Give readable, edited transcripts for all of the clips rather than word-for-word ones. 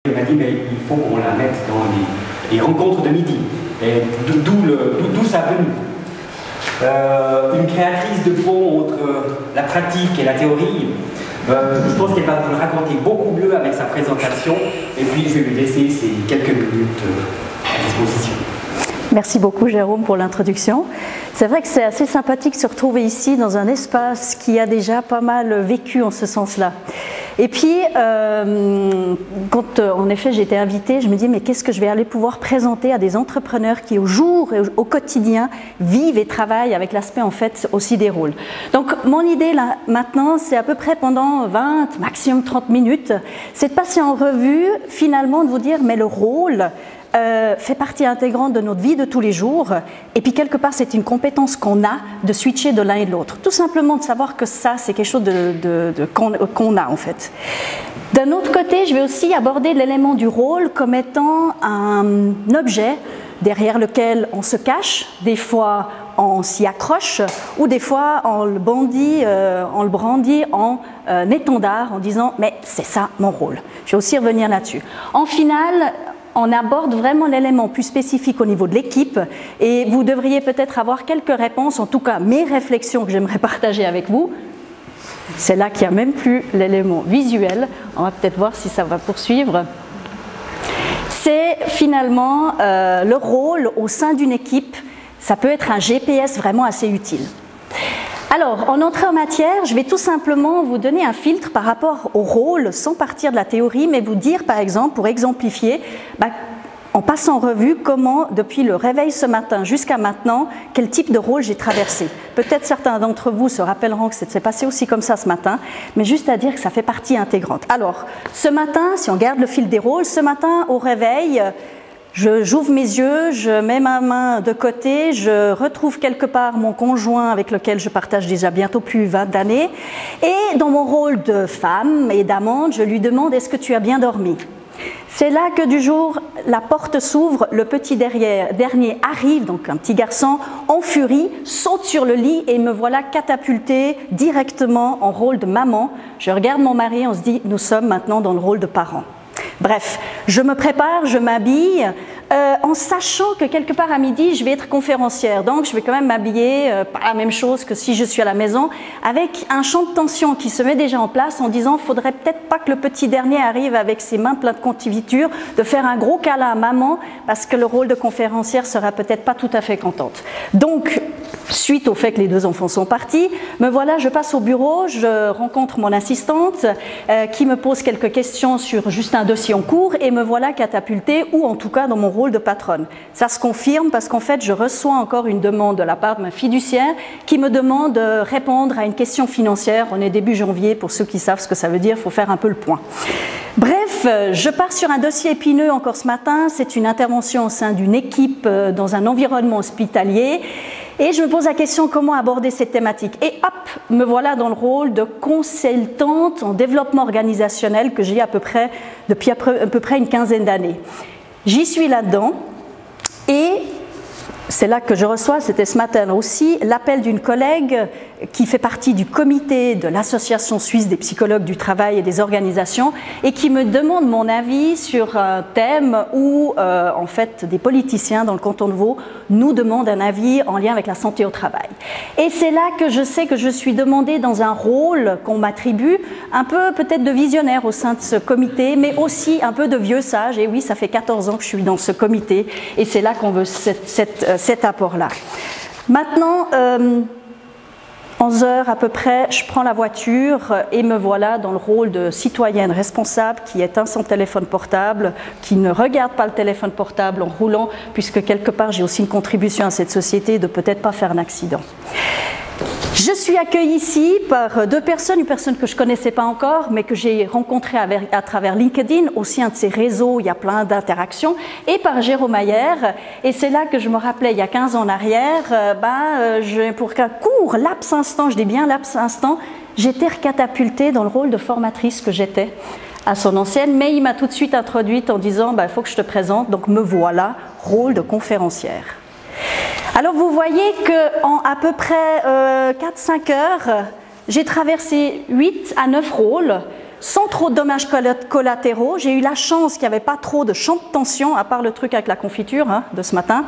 Il m'a dit, mais il faut qu'on la mette dans les rencontres de midi. Et d'où ça venu. Une créatrice de pont entre la pratique et la théorie. Je pense qu'elle va vous le raconter beaucoup mieux avec sa présentation. Et puis, je vais lui laisser ces quelques minutes à disposition. Merci beaucoup Jérôme pour l'introduction. C'est vrai que c'est assez sympathique de se retrouver ici dans un espace qui a déjà pas mal vécu en ce sens-là. Et puis, quand en effet j'ai été invitée, je me dis mais qu'est-ce que je vais aller pouvoir présenter à des entrepreneurs qui au jour et au quotidien vivent et travaillent avec l'aspect en fait aussi des rôles. Donc mon idée là maintenant, c'est à peu près pendant 20, maximum 30 minutes, c'est de passer en revue finalement de vous dire mais le rôle fait partie intégrante de notre vie de tous les jours et puis quelque part c'est une compétence qu'on a de switcher de l'un et de l'autre. Tout simplement de savoir que ça c'est quelque chose qu'on a en fait. D'un autre côté, je vais aussi aborder l'élément du rôle comme étant un objet derrière lequel on se cache, des fois on s'y accroche ou des fois on le brandit en étendard en disant mais c'est ça mon rôle. Je vais aussi revenir là-dessus. En finale, on aborde vraiment l'élément plus spécifique au niveau de l'équipe et vous devriez peut-être avoir quelques réponses, en tout cas mes réflexions que j'aimerais partager avec vous. C'est là qu'il n'y a même plus l'élément visuel. On va peut-être voir si ça va poursuivre. C'est finalement le rôle au sein d'une équipe. Ça peut être un GPS vraiment assez utile. Alors, en entrée en matière, je vais tout simplement vous donner un filtre par rapport au rôle, sans partir de la théorie, mais vous dire par exemple, pour exemplifier, en passant en revue comment, depuis le réveil ce matin jusqu'à maintenant, quel type de rôle j'ai traversé. Peut-être certains d'entre vous se rappelleront que c'est passé aussi comme ça ce matin, mais juste à dire que ça fait partie intégrante. Alors, ce matin, si on garde le fil des rôles, ce matin au réveil, j'ouvre mes yeux, je mets ma main de côté, je retrouve quelque part mon conjoint avec lequel je partage déjà bientôt plus de 20 années. Et dans mon rôle de femme et d'amante, je lui demande « Est-ce que tu as bien dormi ?» C'est là que du jour, la porte s'ouvre, le petit dernier arrive, donc un petit garçon, en furie, saute sur le lit et me voilà catapultée directement en rôle de maman. Je regarde mon mari, on se dit « Nous sommes maintenant dans le rôle de parents ». Bref, je me prépare, je m'habille, en sachant que quelque part à midi, je vais être conférencière. Donc, je vais quand même m'habiller, pas la même chose que si je suis à la maison, avec un champ de tension qui se met déjà en place en disant, faudrait peut-être pas que le petit dernier arrive avec ses mains pleines de confiture, de faire un gros câlin à maman, parce que le rôle de conférencière sera peut-être pas tout à fait contente. Donc, suite au fait que les deux enfants sont partis, me voilà, je passe au bureau, je rencontre mon assistante qui me pose quelques questions sur juste un dossier en cours et me voilà catapultée ou en tout cas dans mon rôle de patronne. Ça se confirme parce qu'en fait je reçois encore une demande de la part de ma fiduciaire qui me demande de répondre à une question financière. On est début janvier, pour ceux qui savent ce que ça veut dire, il faut faire un peu le point. Bref, je pars sur un dossier épineux encore ce matin, c'est une intervention au sein d'une équipe dans un environnement hospitalier. Et je me pose la question comment aborder cette thématique. Et hop, me voilà dans le rôle de consultante en développement organisationnel que j'ai depuis à peu près une quinzaine d'années. J'y suis là-dedans et c'est là que je reçois, c'était ce matin aussi, l'appel d'une collègue qui fait partie du comité de l'Association suisse des psychologues du travail et des organisations et qui me demande mon avis sur un thème où en fait des politiciens dans le canton de Vaud nous demandent un avis en lien avec la santé au travail. Et c'est là que je sais que je suis demandée dans un rôle qu'on m'attribue, un peu peut-être de visionnaire au sein de ce comité, mais aussi un peu de vieux sage. Et oui, ça fait 14 ans que je suis dans ce comité et c'est là qu'on veut cet apport-là. Maintenant, 11 heures à peu près, je prends la voiture et me voilà dans le rôle de citoyenne responsable qui éteint son téléphone portable, qui ne regarde pas le téléphone portable en roulant, puisque quelque part j'ai aussi une contribution à cette société de peut-être pas faire un accident. Je suis accueillie ici par deux personnes, une personne que je ne connaissais pas encore, mais que j'ai rencontrée à travers LinkedIn, aussi un de ces réseaux, il y a plein d'interactions, et par Jérôme Ayer. Et c'est là que je me rappelais, il y a 15 ans en arrière, pour qu'un court laps instant, je dis bien laps instant, j'étais recatapultée dans le rôle de formatrice que j'étais à son ancienne, mais il m'a tout de suite introduite en disant, il faut que je te présente, donc me voilà, rôle de conférencière. Alors vous voyez qu'en à peu près 4-5 heures, j'ai traversé 8 à 9 rôles sans trop de dommages collatéraux. J'ai eu la chance qu'il n'y avait pas trop de champs de tension, à part le truc avec la confiture de ce matin.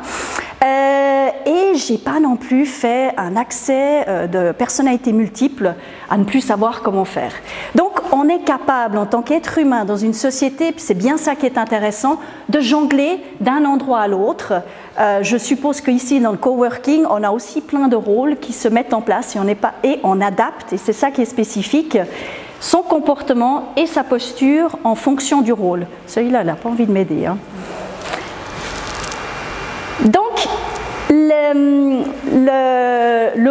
Et j'ai pas non plus fait un accès de personnalités multiples à ne plus savoir comment faire. Donc on est capable en tant qu'être humain dans une société, puis c'est bien ça qui est intéressant, de jongler d'un endroit à l'autre. Je suppose qu'ici dans le coworking, on a aussi plein de rôles qui se mettent en place et on adapte, et c'est ça qui est spécifique, son comportement et sa posture en fonction du rôle. Celui-là, il n'a pas envie de m'aider. Donc, le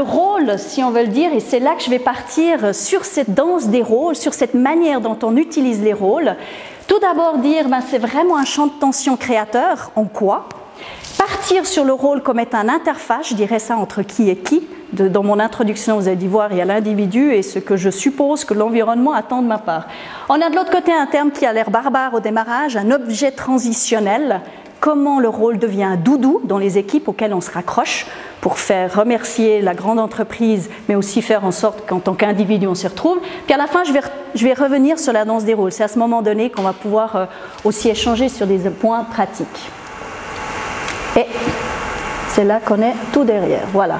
rôle, si on veut le dire, et c'est là que je vais partir sur cette danse des rôles, sur cette manière dont on utilise les rôles. Tout d'abord dire, c'est vraiment un champ de tension créateur, en quoi? Partir sur le rôle comme étant une interface, je dirais ça entre qui et qui. Dans mon introduction, vous avez dû voir, il y a l'individu et ce que je suppose que l'environnement attend de ma part. On a de l'autre côté un terme qui a l'air barbare au démarrage, un objet transitionnel. Comment le rôle devient un doudou dans les équipes auxquelles on se raccroche pour faire remercier la grande entreprise, mais aussi faire en sorte qu'en tant qu'individu, on s'y retrouve. Puis à la fin, je vais revenir sur la danse des rôles. C'est à ce moment donné qu'on va pouvoir aussi échanger sur des points pratiques. Et c'est là qu'on est tout derrière. Voilà.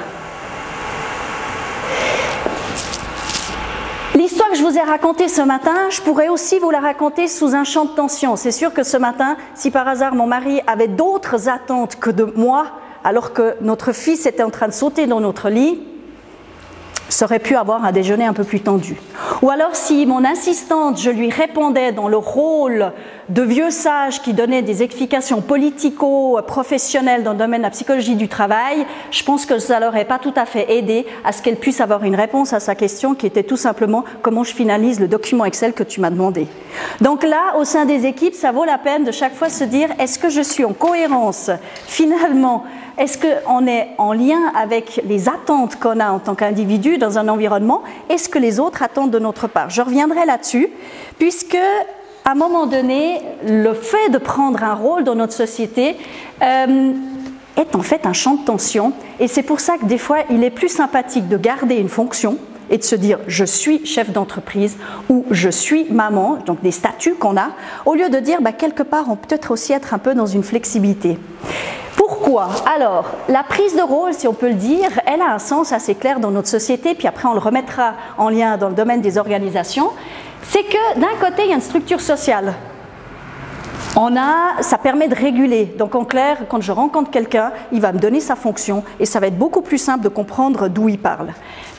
L'histoire que je vous ai racontée ce matin, je pourrais aussi vous la raconter sous un champ de tension. C'est sûr que ce matin, si par hasard mon mari avait d'autres attentes que de moi, alors que notre fils était en train de sauter dans notre lit, ça aurait pu avoir un déjeuner un peu plus tendu. Ou alors si mon assistante, je lui répondais dans le rôle de vieux sage qui donnait des explications politico-professionnelles dans le domaine de la psychologie du travail, je pense que ça l'aurait pas tout à fait aidé à ce qu'elle puisse avoir une réponse à sa question qui était tout simplement comment je finalise le document Excel que tu m'as demandé. Donc là, au sein des équipes, ça vaut la peine de chaque fois se dire est-ce que je suis en cohérence finalement? Est-ce qu'on est en lien avec les attentes qu'on a en tant qu'individu dans un environnement? Est-ce que les autres attendent de notre part? Je reviendrai là-dessus, puisque à un moment donné, le fait de prendre un rôle dans notre société est en fait un champ de tension. Et c'est pour ça que des fois, il est plus sympathique de garder une fonction et de se dire « je suis chef d'entreprise » ou « je suis maman », donc des statuts qu'on a, au lieu de dire quelque part, on peut peut-être aussi être un peu dans une flexibilité. Pourquoi? Alors, la prise de rôle, si on peut le dire, elle a un sens assez clair dans notre société, puis après on le remettra en lien dans le domaine des organisations. C'est que d'un côté, il y a une structure sociale. Ça permet de réguler. Donc en clair, quand je rencontre quelqu'un, il va me donner sa fonction et ça va être beaucoup plus simple de comprendre d'où il parle.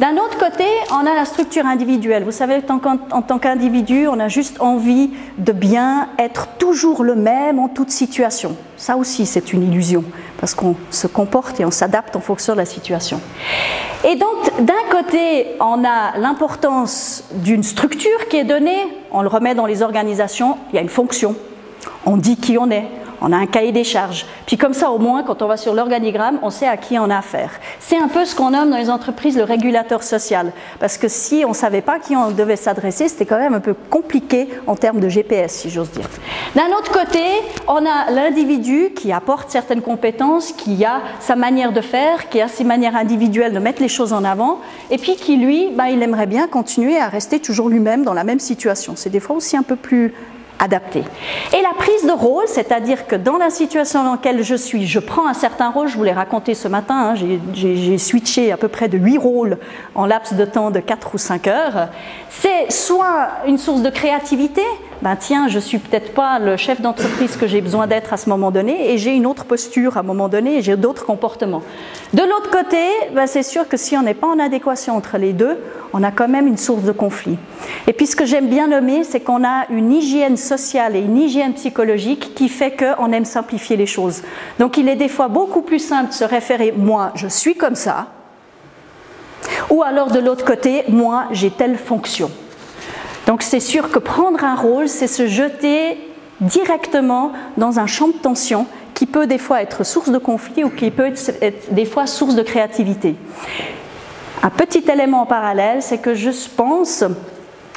D'un autre côté, on a la structure individuelle. Vous savez, en tant qu'individu, on a juste envie de bien être toujours le même en toute situation. Ça aussi, c'est une illusion parce qu'on se comporte et on s'adapte en fonction de la situation. Et donc, d'un côté, on a l'importance d'une structure qui est donnée. On le remet dans les organisations, il y a une fonction. On dit qui on est, on a un cahier des charges. Puis comme ça, au moins, quand on va sur l'organigramme, on sait à qui on a affaire. C'est un peu ce qu'on nomme dans les entreprises le régulateur social. Parce que si on ne savait pas à qui on devait s'adresser, c'était quand même un peu compliqué en termes de GPS, si j'ose dire. D'un autre côté, on a l'individu qui apporte certaines compétences, qui a sa manière de faire, qui a ses manières individuelles de mettre les choses en avant, et puis qui, lui, il aimerait bien continuer à rester toujours lui-même dans la même situation. C'est des fois aussi un peu plus adapté. Et la prise de rôle, c'est-à-dire que dans la situation dans laquelle je suis, je prends un certain rôle, je vous l'ai raconté ce matin, j'ai switché à peu près de 8 rôles en laps de temps de 4 ou 5 heures, c'est soit une source de créativité, tiens, je ne suis peut-être pas le chef d'entreprise que j'ai besoin d'être à ce moment donné et j'ai une autre posture à un moment donné et j'ai d'autres comportements. De l'autre côté, c'est sûr que si on n'est pas en adéquation entre les deux, on a quand même une source de conflit. Et puis ce que j'aime bien nommer, c'est qu'on a une hygiène sociale et une hygiène psychologique qui fait qu'on aime simplifier les choses. Donc il est des fois beaucoup plus simple de se référer « moi, je suis comme ça » ou alors de l'autre côté « moi, j'ai telle fonction ». Donc c'est sûr que prendre un rôle, c'est se jeter directement dans un champ de tension qui peut des fois être source de conflit ou qui peut être des fois source de créativité. Un petit élément en parallèle, c'est que je pense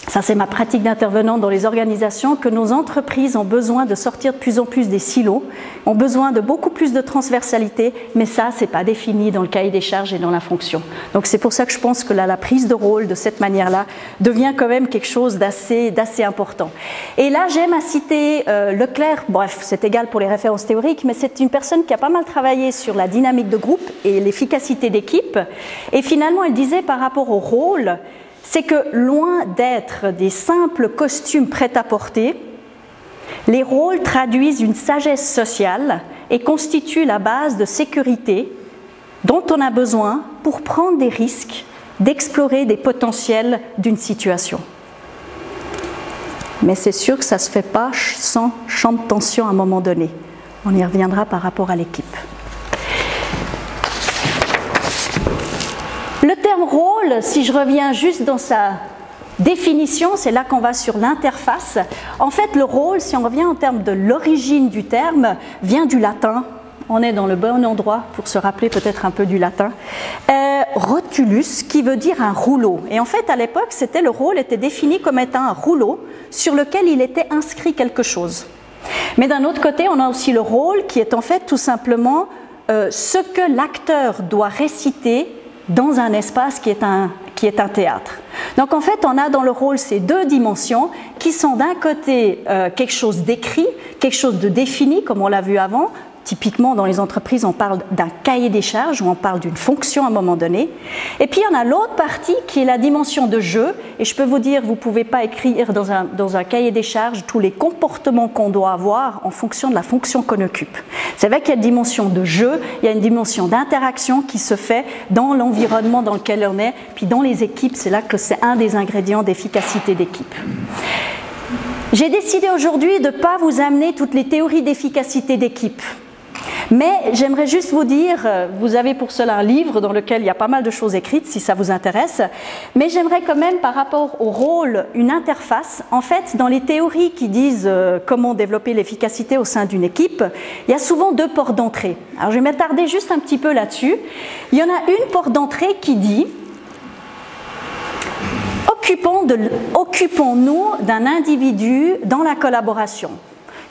ça c'est ma pratique d'intervenant dans les organisations, que nos entreprises ont besoin de sortir de plus en plus des silos, ont besoin de beaucoup plus de transversalité, mais ça c'est pas défini dans le cahier des charges et dans la fonction. Donc c'est pour ça que je pense que là, la prise de rôle de cette manière-là devient quand même quelque chose d'assez important. Et là j'aime à citer Leclerc, bref c'est égal pour les références théoriques, mais c'est une personne qui a pas mal travaillé sur la dynamique de groupe et l'efficacité d'équipe, et finalement elle disait par rapport au rôle, c'est que loin d'être des simples costumes prêts à porter, les rôles traduisent une sagesse sociale et constituent la base de sécurité dont on a besoin pour prendre des risques, d'explorer des potentiels d'une situation. Mais c'est sûr que ça ne se fait pas sans champ de tension à un moment donné. On y reviendra par rapport à l'équipe. Le terme rôle, si je reviens juste dans sa définition, c'est là qu'on va sur l'interface. En fait, le rôle, si on revient en termes de l'origine du terme, vient du latin. On est dans le bon endroit pour se rappeler peut-être un peu du latin. Rotulus, qui veut dire un rouleau. Et en fait, à l'époque, le rôle était défini comme étant un rouleau sur lequel il était inscrit quelque chose. Mais d'un autre côté, on a aussi le rôle qui est en fait tout simplement ce que l'acteur doit réciter dans un espace qui est un théâtre. Donc en fait, on a dans le rôle ces deux dimensions qui sont d'un côté quelque chose d'écrit, quelque chose de défini, comme on l'a vu avant. Typiquement, dans les entreprises, on parle d'un cahier des charges ou on parle d'une fonction à un moment donné. Et puis, on a l'autre partie qui est la dimension de jeu. Et je peux vous dire, vous ne pouvez pas écrire dans un cahier des charges tous les comportements qu'on doit avoir en fonction de la fonction qu'on occupe. C'est vrai qu'il y a une dimension de jeu, il y a une dimension d'interaction qui se fait dans l'environnement dans lequel on est. Puis dans les équipes, c'est là que c'est un des ingrédients d'efficacité d'équipe. J'ai décidé aujourd'hui de ne pas vous amener toutes les théories d'efficacité d'équipe. Mais j'aimerais juste vous dire, vous avez pour cela un livre dans lequel il y a pas mal de choses écrites si ça vous intéresse, mais j'aimerais quand même par rapport au rôle, une interface. En fait, dans les théories qui disent comment développer l'efficacité au sein d'une équipe, il y a souvent deux portes d'entrée. Alors je vais m'attarder juste un petit peu là-dessus. Il y en a une porte d'entrée qui dit occupons-nous d'un individu dans la collaboration.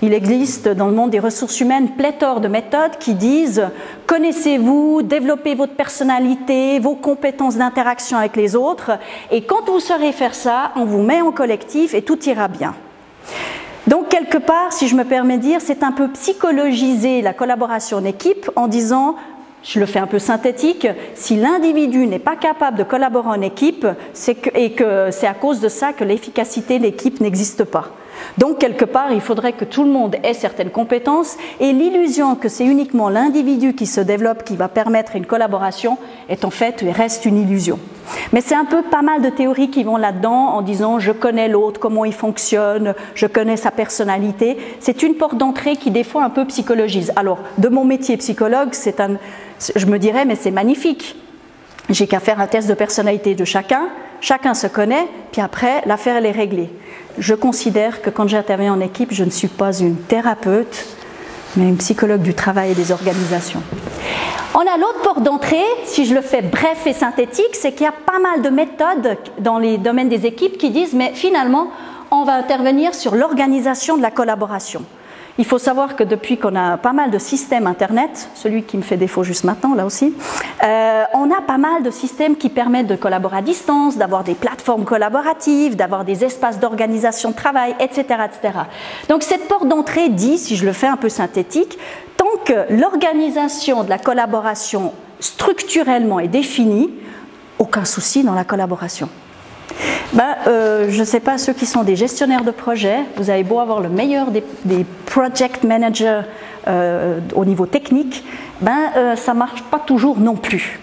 Il existe dans le monde des ressources humaines pléthore de méthodes qui disent « Connaissez-vous, développez votre personnalité, vos compétences d'interaction avec les autres et quand vous saurez faire ça, on vous met en collectif et tout ira bien. » Donc quelque part, si je me permets de dire, c'est un peu psychologiser la collaboration en équipe en disant, je le fais un peu synthétique, si l'individu n'est pas capable de collaborer en équipe et que c'est à cause de ça que l'efficacité de l'équipe n'existe pas. Donc, quelque part, il faudrait que tout le monde ait certaines compétences et l'illusion que c'est uniquement l'individu qui se développe qui va permettre une collaboration est en fait, reste une illusion. Mais c'est un peu pas mal de théories qui vont là-dedans en disant je connais l'autre, comment il fonctionne, je connais sa personnalité. C'est une porte d'entrée qui des fois un peu psychologise. Alors, de mon métier psychologue, je me dirais mais c'est magnifique. J'ai qu'à faire un test de personnalité de chacun se connaît, puis après, l'affaire elle est réglée. Je considère que quand j'interviens en équipe, je ne suis pas une thérapeute, mais une psychologue du travail et des organisations. On a l'autre porte d'entrée, si je le fais bref et synthétique, c'est qu'il y a pas mal de méthodes dans les domaines des équipes qui disent, mais finalement, on va intervenir sur l'organisation de la collaboration. Il faut savoir que depuis qu'on a pas mal de systèmes Internet, celui qui me fait défaut juste maintenant, là aussi, on a pas mal de systèmes qui permettent de collaborer à distance, d'avoir des plateformes collaboratives, d'avoir des espaces d'organisation de travail, etc., etc. Donc cette porte d'entrée dit, si je le fais un peu synthétique, tant que l'organisation de la collaboration structurellement est définie, aucun souci dans la collaboration. Je ne sais pas, ceux qui sont des gestionnaires de projets, vous avez beau avoir le meilleur des project managers au niveau technique, ça ne marche pas toujours non plus.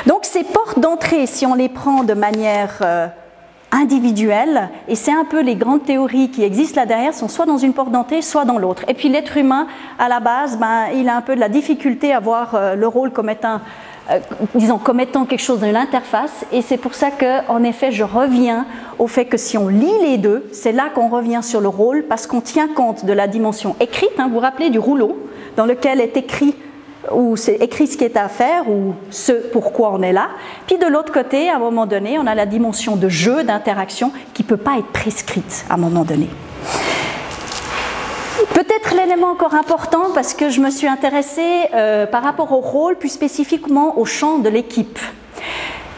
Donc ces portes d'entrée, si on les prend de manière individuelle, et c'est un peu les grandes théories qui existent là derrière, sont soit dans une porte d'entrée, soit dans l'autre. Et puis l'être humain, à la base, il a un peu de la difficulté à voir le rôle comme étant comme étant quelque chose de l'interface, et c'est pour ça que, en effet, je reviens au fait que si on lit les deux, c'est là qu'on revient sur le rôle, parce qu'on tient compte de la dimension écrite, vous vous rappelez du rouleau, dans lequel est écrit où c'est écrit ce qui est à faire ou ce pourquoi on est là. Puis de l'autre côté, à un moment donné, on a la dimension de jeu, d'interaction qui ne peut pas être prescrite à un moment donné. Peut-être l'élément encore important parce que je me suis intéressée par rapport au rôle, plus spécifiquement au champ de l'équipe.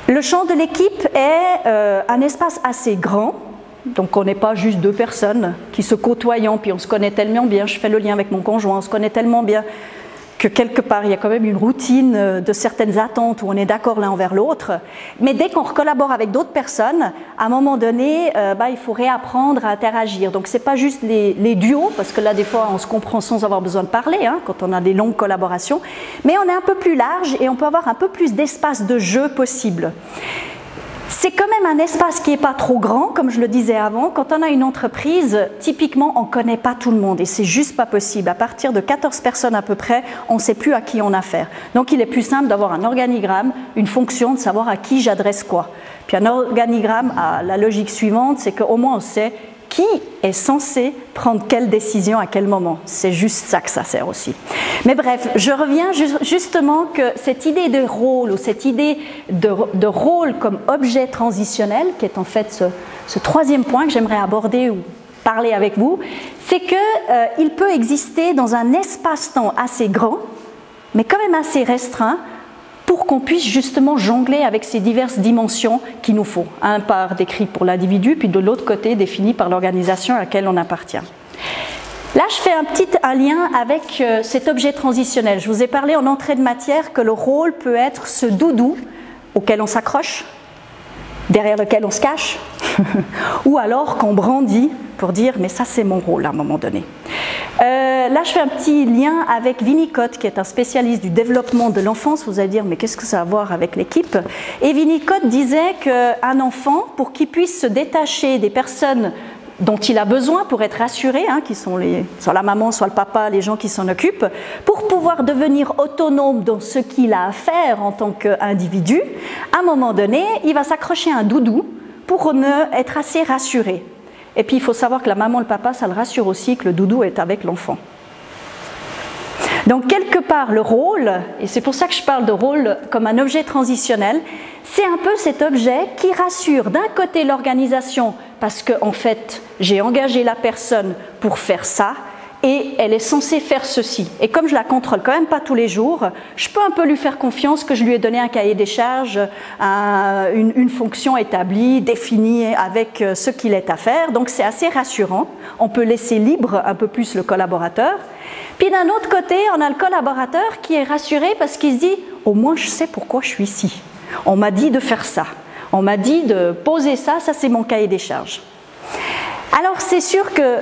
Le champ de l'équipe est un espace assez grand. Donc on n'est pas juste deux personnes qui se côtoyant, puis on se connaît tellement bien, je fais le lien avec mon conjoint, on se connaît tellement bien que quelque part il y a quand même une routine de certaines attentes où on est d'accord l'un envers l'autre. Mais dès qu'on collabore avec d'autres personnes, à un moment donné, il faut réapprendre à interagir. Donc c'est pas juste les duos, parce que là des fois on se comprend sans avoir besoin de parler, hein, quand on a des longues collaborations, mais on est un peu plus large et on peut avoir un peu plus d'espace de jeu possible. C'est quand même un espace qui n'est pas trop grand, comme je le disais avant. Quand on a une entreprise, typiquement, on ne connaît pas tout le monde et c'est juste pas possible. À partir de 14 personnes à peu près, on ne sait plus à qui on a affaire. Donc il est plus simple d'avoir un organigramme, une fonction, de savoir à qui j'adresse quoi. Puis un organigramme a la logique suivante, c'est qu'au moins on sait qui est censé prendre quelle décision à quel moment. C'est juste ça que ça sert aussi. Mais bref, je reviens justement que cette idée de rôle ou cette idée de rôle comme objet transitionnel, qui est en fait ce troisième point que j'aimerais aborder ou parler avec vous, c'est qu'il peut exister dans un espace-temps assez grand, mais quand même assez restreint, pour qu'on puisse justement jongler avec ces diverses dimensions qu'il nous faut. Un part décrit pour l'individu, puis de l'autre côté défini par l'organisation à laquelle on appartient. Là, je fais un lien avec cet objet transitionnel. Je vous ai parlé en entrée de matière que le rôle peut être ce doudou auquel on s'accroche, derrière lequel on se cache, ou alors qu'on brandit pour dire « mais ça c'est mon rôle » à un moment donné. Là, je fais un petit lien avec Winnicott, qui est un spécialiste du développement de l'enfance. Vous allez dire, mais qu'est-ce que ça a à voir avec l'équipe? Et Winnicott disait qu'un enfant, pour qu'il puisse se détacher des personnes dont il a besoin pour être rassuré, hein, qui sont soit la maman, soit le papa, les gens qui s'en occupent, pour pouvoir devenir autonome dans ce qu'il a à faire en tant qu'individu, à un moment donné, il va s'accrocher à un doudou pour être assez rassuré. Et puis il faut savoir que la maman et le papa, ça le rassure aussi que le doudou est avec l'enfant. Donc quelque part le rôle, et c'est pour ça que je parle de rôle comme un objet transitionnel, c'est un peu cet objet qui rassure d'un côté l'organisation parce qu'en fait j'ai engagé la personne pour faire ça et elle est censée faire ceci. Et comme je la contrôle quand même pas tous les jours, je peux un peu lui faire confiance que je lui ai donné un cahier des charges, une fonction établie, définie avec ce qu'il est à faire. Donc c'est assez rassurant. On peut laisser libre un peu plus le collaborateur. Puis d'un autre côté, on a le collaborateur qui est rassuré parce qu'il se dit « au moins je sais pourquoi je suis ici. On m'a dit de faire ça. On m'a dit de poser ça, ça c'est mon cahier des charges. » Alors c'est sûr que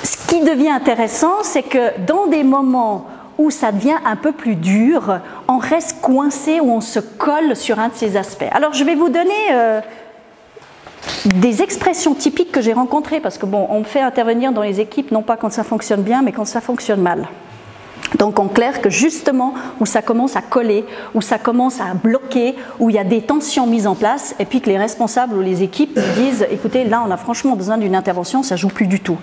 ce qui devient intéressant, c'est que dans des moments où ça devient un peu plus dur, on reste coincé ou on se colle sur un de ces aspects. Alors je vais vous donner des expressions typiques que j'ai rencontrées, parce que bon, on me fait intervenir dans les équipes, non pas quand ça fonctionne bien, mais quand ça fonctionne mal. Donc en clair que justement où ça commence à coller, où ça commence à bloquer, où il y a des tensions mises en place, et puis que les responsables ou les équipes nous disent « écoutez, là on a franchement besoin d'une intervention, ça ne joue plus du tout ».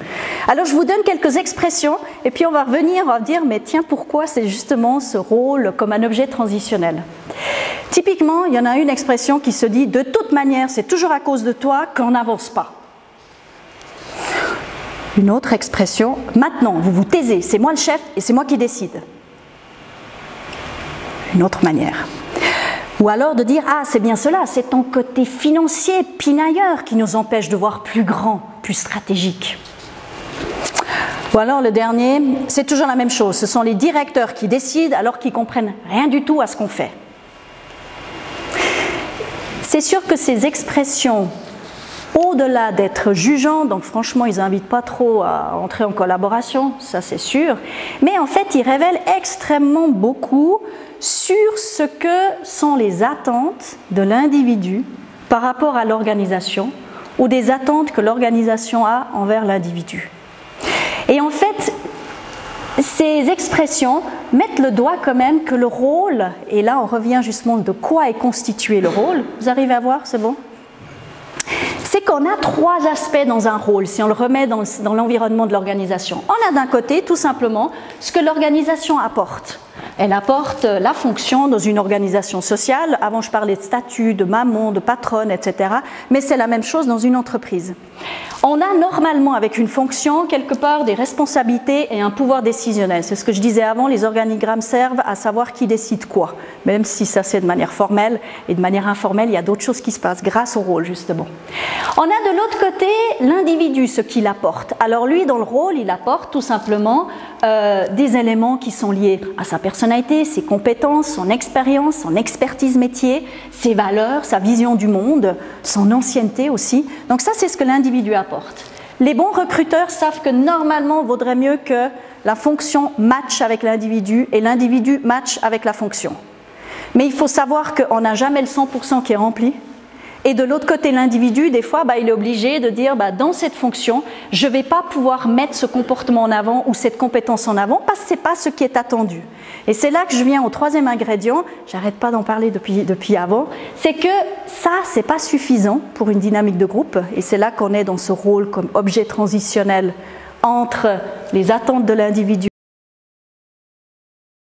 Alors je vous donne quelques expressions, et puis on va revenir, on va dire « mais tiens, pourquoi c'est justement ce rôle comme un objet transitionnel ?» Typiquement, il y en a une expression qui se dit « de toute manière, c'est toujours à cause de toi qu'on n'avance pas ». Une autre expression, maintenant, vous vous taisez, c'est moi le chef et c'est moi qui décide. Une autre manière. Ou alors de dire, ah c'est bien cela, c'est ton côté financier, pinailleur qui nous empêche de voir plus grand, plus stratégique. Ou alors le dernier, c'est toujours la même chose, ce sont les directeurs qui décident alors qu'ils ne comprennent rien du tout à ce qu'on fait. C'est sûr que ces expressions, au-delà d'être jugeants, donc franchement ils n'invitent pas trop à entrer en collaboration, ça c'est sûr, mais en fait ils révèlent extrêmement beaucoup sur ce que sont les attentes de l'individu par rapport à l'organisation ou des attentes que l'organisation a envers l'individu. Et en fait, ces expressions mettent le doigt quand même que le rôle, et là on revient justement de quoi est constitué le rôle, vous arrivez à voir, c'est bon ? C'est qu'on a trois aspects dans un rôle, si on le remet dans l'environnement de l'organisation. On a d'un côté, tout simplement, ce que l'organisation apporte. Elle apporte la fonction dans une organisation sociale. Avant, je parlais de statut, de maman, de patronne, etc. Mais c'est la même chose dans une entreprise. On a normalement, avec une fonction, quelque part des responsabilités et un pouvoir décisionnel. C'est ce que je disais avant, les organigrammes servent à savoir qui décide quoi. Même si ça c'est de manière formelle et de manière informelle, il y a d'autres choses qui se passent grâce au rôle, justement. On a de l'autre côté l'individu, ce qu'il apporte. Alors lui, dans le rôle, il apporte tout simplement des éléments qui sont liés à sa personnalité, ses compétences, son expérience, son expertise métier, ses valeurs, sa vision du monde, son ancienneté aussi. Donc ça, c'est ce que l'individu apporte. Les bons recruteurs savent que normalement, il vaudrait mieux que la fonction matche avec l'individu et l'individu matche avec la fonction. Mais il faut savoir qu'on n'a jamais le 100% qui est rempli. Et de l'autre côté, l'individu, des fois, il est obligé de dire dans cette fonction, je ne vais pas pouvoir mettre ce comportement en avant ou cette compétence en avant parce que ce n'est pas ce qui est attendu. Et c'est là que je viens au troisième ingrédient, j'arrête pas d'en parler depuis avant, c'est que ça, ce n'est pas suffisant pour une dynamique de groupe. Et c'est là qu'on est dans ce rôle comme objet transitionnel entre les attentes de l'individu